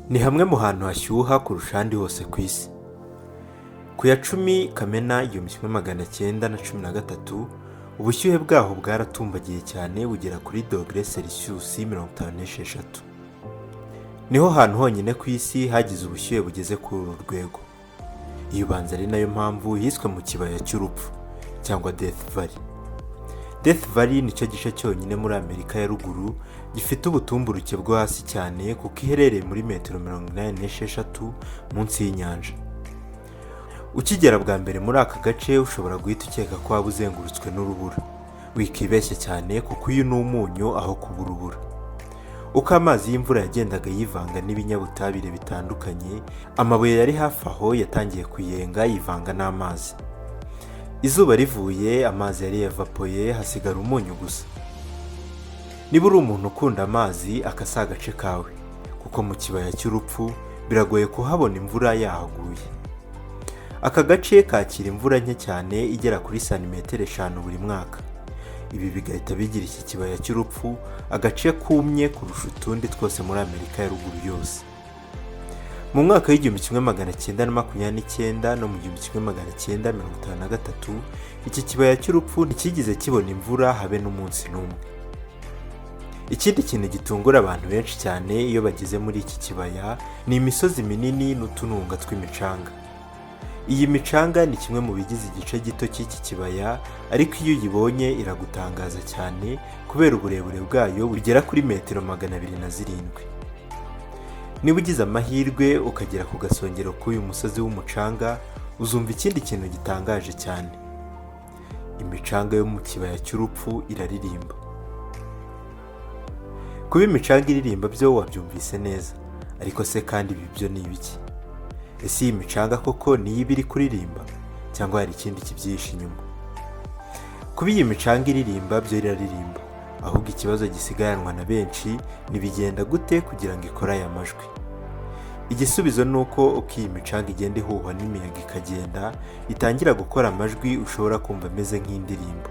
ni hamwe mu hantu hashyuha kurusha ahandi hose ku isi. Ku ya 10 Kamena 1913 ubushyuhe bwaho bwaratumbagiye cyane bugera kuri celcius 56. Niho hantu honyine ku isi hagize ubushyuhe bugeze kuri uru rwego. Iyi ubanza ari nayo mpamvu hiswe mu kibaya cy'urupfu cyangwa Death Valley. Death Valley nicyo gice cyonyine muri Amerika ya ruguru gifite ubutumburuke bwo hasi cyane kuko iherereye muri metero 86 munsi y'inyanja. Ukigera bwa mbere muri aka gace ushobora guhita ukeka ko waba uzengurutswe n'urubura. Wikibeshye cyane kuko uyu ni umunyu aho kuba urubura. Uko amazi y'imvura yagendaga yivanga n'ibinyabutabire bitandukanye, amabuye yari hafi aho yatangiye kuyenga yivanga n'amazi. Izuba rivuye amazi yari yavapoye hasigara umunyu gusa. Niba uri umuntu ukunda amazi akasa agace kawe, kuko mu kibaya cy'urupfu biragoye kuhabona imvura yahaguye. Aka gace kakira imvura nke cyane igera kuri santimetero 5 buri mwaka. Ibi bigahita bigira iki kibaya cy'urupfu agace kumye kurusha utundi twose muri Amerika ya ruguru yose. Mu mwaka w'1929 no mu 1953 iki kibaya cy'urupfu ntikigize kibona imvura habe n'umunsi n'umwe. Ikindi kintu gitungura abantu benshi cyane iyo bageze muri iki kibaya ni imisozi minini n'utununga tw'imicanga. Iyi micanga ni kimwe mu bigize igice gito cy'iki kibaya, ariko iyo uyibonye iragutangaza cyane kubera uburebure bwayo bugera kuri metero 207. Niba ugize amahirwe ukagera ku gasongero k'uyu musozi w'umucanga, uzumva ikindi kintu gitangaje cyane. Imicanga yo mu kibaya cy'urupfu iraririmba. Kuba imicanga iririmba byo wabyumvise neza, ariko se kandi ibi byo ni ibiki? Ese iyi micanga koko niyo iba iri kuririmba cyangwa hari ikindi kibyihishe inyuma? Kuba iyi micanga iririmba byo iraririmba, ahubwo ikibazo gisigaranwa na benshi ni bigenda gute kugira ngo ikore aya majwi. Igisubizo ni uko iyi micanga igenda ihuhwa n'imiyaga ikagenda itangira gukora amajwi ushobora kumva ameze nk'indirimbo.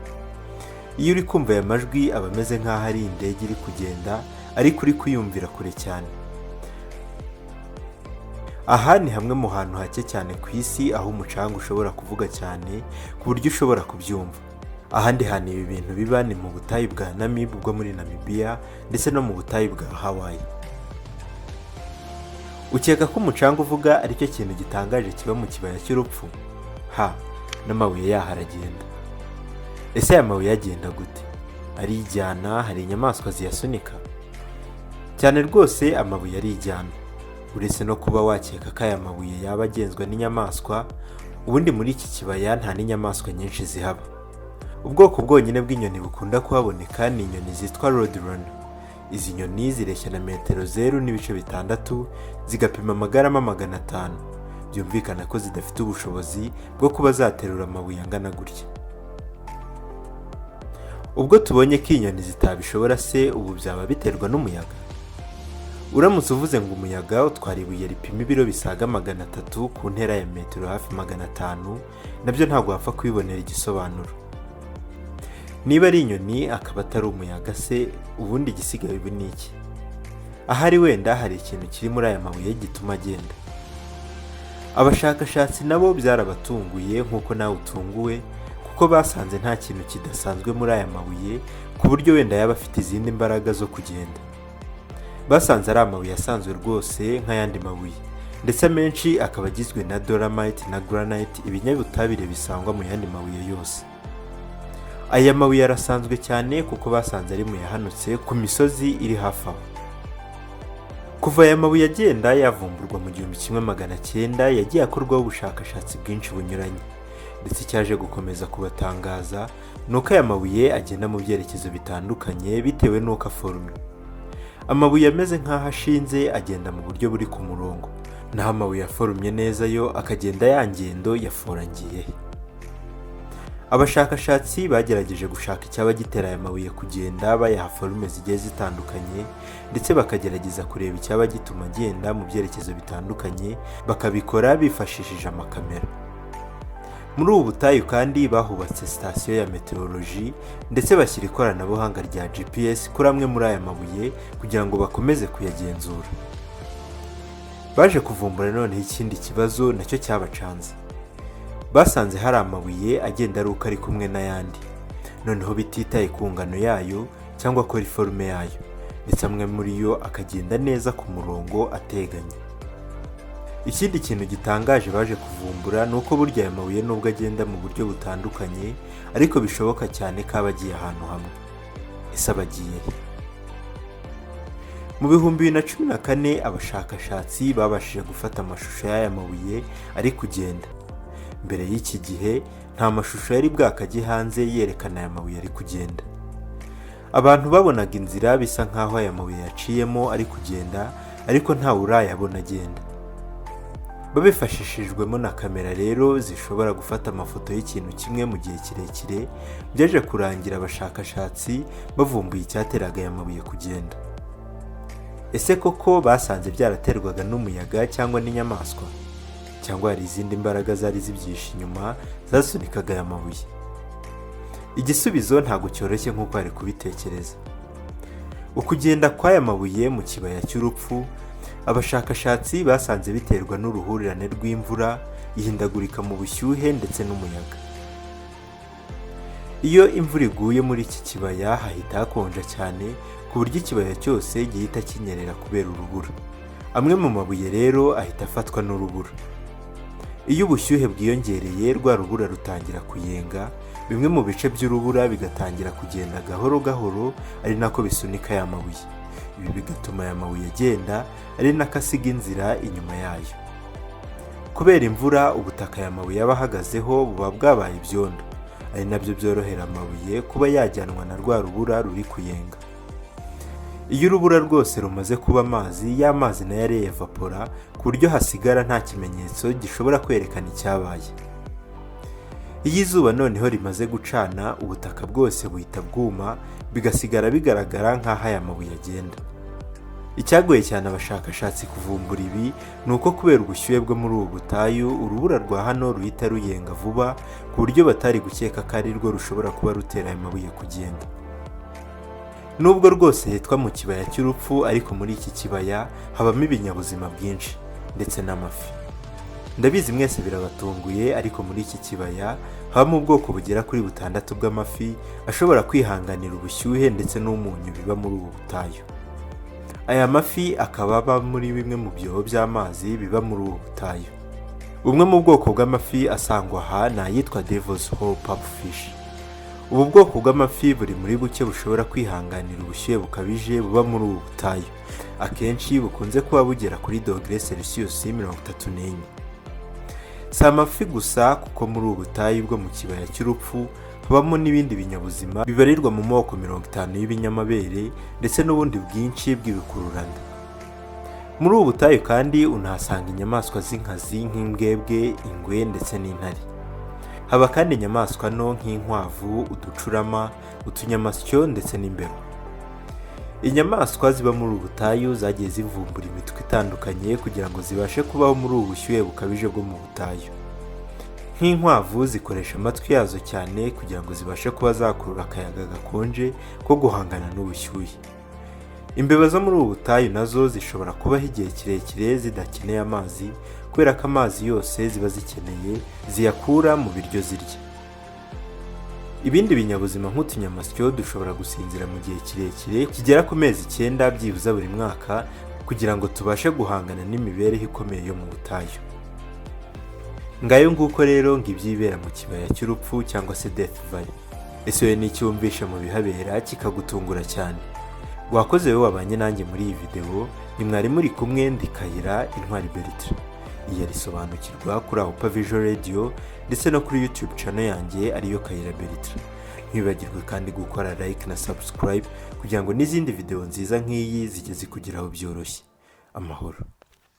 Iyo uri kumva aya majwi aba ameze nk'aho ari indege iri kugenda ariko uri kuyumvira kure cyane. Aha ni hamwe mu hantu hake cyane ku isi aho umucanga ushobora kuvuga cyane ku buryo ushobora kubyumva. Ahandi hantu ibi bintu biba ni mu butayu bwa Namib bwo muri Namibia ndetse no mu butayu bwa Hawaii. Ukeka ko umucanga uvuga aricyo kintu gitangaje kiba mu kibaya cy'urupfu? N'amabuye yaho aragenda. Ese aya mabuye agenda gute? Arijyana? Hari inyamaswa ziyasunika? Cyane rwose amabuye arijyana. Uretse no kuba wakeka ko aya mabuye yaba agenzwa n'inyamaswa, ubundi muri iki kibaya nta n'inyamaswa nyinshi zihaba. Ubwoko bwonyine bw'inyoni bukunda kuhaboneka ni inyoni zitwa roadrunner. Izi nyoni zireshya na metero 0.6 zigapima amagarama 500. Byumvikana ko zidafite ubushobozi bwo kuba zaterura amabuye angana gutya. Ubwo tubonye ko inyoni zitabishobora se ubu byaba biterwa n'umuyaga? Uramutse uvuze ngo umuyaga utwara ibuye ripima ibiro bisaga 300 ku ntera ya metero hafi 500, nabyo ntabwo wapfa kwibonera igisobanuro. Niba ari inyoni akaba atari umuyaga se, ubundi igisigaye ibi ni iki? Ahari wenda hari ikintu kiri muri aya mabuye gituma agenda. Abashakashatsi nabo byarabatunguye nk'uko nawe utunguwe, kuko basanze nta kintu kidasanzwe muri aya mabuye ku buryo wenda yaba afite izindi mbaraga zo kugenda. Basanze ari amabuye asanzwe rwose nk'ayandi mabuye, ndetse amenshi akaba agizwe na dolomite na granite, ibinyabutabire bisangwa mu yandi mabuye yose. Aya mabuye arasanzwe cyane kuko basanze ari mu yahanutse ku misozi iri hafi aho. Kuva aya mabuye agenda yavumburwa mu 1900 yagiye akorwaho ubushakashatsi bwinshi bunyuranye, ndetse cyaje gukomeza kubatangaza nuko aya mabuye agenda mu byerekezo bitandukanye bitewe n'uko aforumye. Amabuye ameze nk'aho ashinze agenda mu buryo buri ku murongo, naho amabuye aforumye neza yo akagenda yangendo yaforangiye. Abashakashatsi bagerageje gushaka icyaba gitera aya mabuye kugenda bayaha forume zigiye zitandukanye, ndetse bakagerageza kureba icyaba gituma agenda mu byerekezo bitandukanye, bakabikora bifashishije amakamera. Muri ubu butayu kandi bahubatse sitasiyo ya meteorology ndetse bashyira ikoranabuhanga rya GPS kuri amwe muri aya mabuye kugira ngo bakomeze kuyagenzura. baje kuvumbura noneho ikindi kibazo nacyo cyabacanze. Basanze hari amabuye agenda ari uko ari kumwe n'ayandi, noneho bititaye ku ngano yayo cyangwa kuri forume yayo, ndetse amwe muri yo akagenda neza ku murongo ateganye. Ikindi kintu gitangaje baje kuvumbura ni uko burya aya mabuye nubwo agenda mu buryo butandukanye ariko bishoboka cyane ko aba agiye ahantu hamwe. Ese abagiye he? Mu 2014 abashakashatsi babashije gufata amashusho y'aya mabuye ari kugenda. Mbere y'iki gihe nta mashusho yari bwakajye hanze yerekana aya mabuye ari kugenda. Abantu babonaga inzira bisa nkaho aya mabuye yaciyemo ari kugenda ariko ntawe urayabona agenda. Babifashishijwemo na kamera rero zishobora gufata amafoto y'ikintu kimwe mu gihe kirekire, byaje kurangira abashakashatsi bavumbuye icyateraga aya mabuye kugenda. Ese koko basanze byaraterwaga n'umuyaga cyangwa n'inyamaswa, cyangwa hari izindi mbaraga zari zibyihishe inyuma zasunikaga aya mabuye? Igisubizo ntabwo cyoroshye nk'uko bari kubitekereza. Ukugenda kw'aya mabuye mu kibaya cy'urupfu, abashakashatsi basanze biterwa n'uruhurirane rw'imvura, ihindagurika mu bushyuhe ndetse n'umuyaga. Iyo imvura iguye muri iki kibaya hahita hakonja cyane ku buryo ikibaya cyose gihita kinyerera kubera urubura. Amwe mu mabuye rero ahita afatwa n'urubura. Iyo ubushyuhe bwiyongereye rwa rubura rutangira kuyenga, bimwe mu bice by'urubura bigatangira kugenda gahoro gahoro, ari nako bisunika aya mabuye. Ibi bigatuma aya mabuye agenda ari nako asiga inzira inyuma yayo. Kubera imvura ubutaka aya mabuye aba ahagazeho buba bwabaye ibyondo, ari nabyo byorohera amabuye kuba yajyanwa na rwa rubura ruri kuyenga. Iyo urubura rwose rumaze kuba amazi, ya mazi nayo areyevapora ku buryo hasigara nta kimenyetso gishobora kwerekana icyabaye. Iyo izuba noneho rimaze gucana, ubutaka bwose buhita bwuma, bigasigara bigaragara nk'aho aya mabuye agenda. Icyagoye cyane abashakashatsi kuvumbura ibi ni uko kubera ubushyuhe bwo muri ubu butayu, urubura rwa hano ruhita ruyenga vuba ku buryo batari gukeka ko ari rwo rushobora kuba rutera aya mabuye kugenda. Nubwo rwose hitwa mu kibaya cy'urupfu, ariko muri iki kibaya habamo ibinyabuzima byinshi ndetse n'amafi. Ndabizi mwese birabatunguye, ariko muri iki kibaya habamo ubwoko bugera kuri 6 bw'amafi ashobora kwihanganira ubushyuhe ndetse n'umunyu biba muri ubu butayu. Aya mafi akaba aba muri bimwe mu byobo by'amazi biba muri ubu butayu. Bumwe mu bwoko bw'amafi asangwa aha ni ayitwa Devil's Hole Pupfish. Ubu bwoko bw'amafi buri muri buke bushobora kwihanganira ubushyuhe bukabije buba muri ubu butayu. Akenshi bukunze kuba bugera kuri celcius 34. Si amafi gusa, kuko muri ubu butayu bwo mu kibaya cy'urupfu habamo n'ibindi binyabuzima bibarirwa mu moko 50 y'ibinyamabere ndetse n'ubundi bwinshi bw'ibikururanda. Muri ubu butayu kandi unahasanga inyamaswa z'inkazi nk'imbwebwe, ingwe ndetse n'intare. Haba kandi inyamaswa nto nk'inkwavu, uducurama, utunyamasyo ndetse n'imbeba. Inyamaswa ziba muri ubu butayu zagiye zivumbura imitwe itandukanye kugira ngo zibashe kubaho muri ubu bushyuhe bukabije bwo mu butayu. Nk'inkwavu zikoresha amatwi yazo cyane kugira ngo zibashe kuba zakurura akayaga gakonje ko guhangana n'ubushyuhe. Imbeba zo muri ubu butayu nazo zishobora kubaho igihe kirekire zidakeneye amazi, kubera ko amazi yose ziba zikeneye ziyakura mu biryo zirya. Ibindi binyabuzima nk'utunyamasyo dushobora gusinzira mu gihe kirekire kigera ku mezi 9 byibuza buri mwaka kugira ngo tubashe guhangana n'imibereho ikomeye yo mu butayu. Ngayo nguko rero ng'ibyibera mu kibaya cy'urupfu cyangwa se Death Valley. Ese wowe ni icyumvisha mu bihabera kikagutungura cyane? Wakoze wowe wabanye nanjye muri iyi video, ni mwari muri kumwe ndi Kayira Intwari Bertrand. Iyi arisobanukirwa kuri Haba Visual Radio ndetse no kuri YouTube channel yanjye ariyo Kayira Bertrand. Ntibibagirwe kandi gukora like na subscribe kugira ngo n'izindi video nziza nk'iyi zijye zikugeraho byoroshye. Amahoro.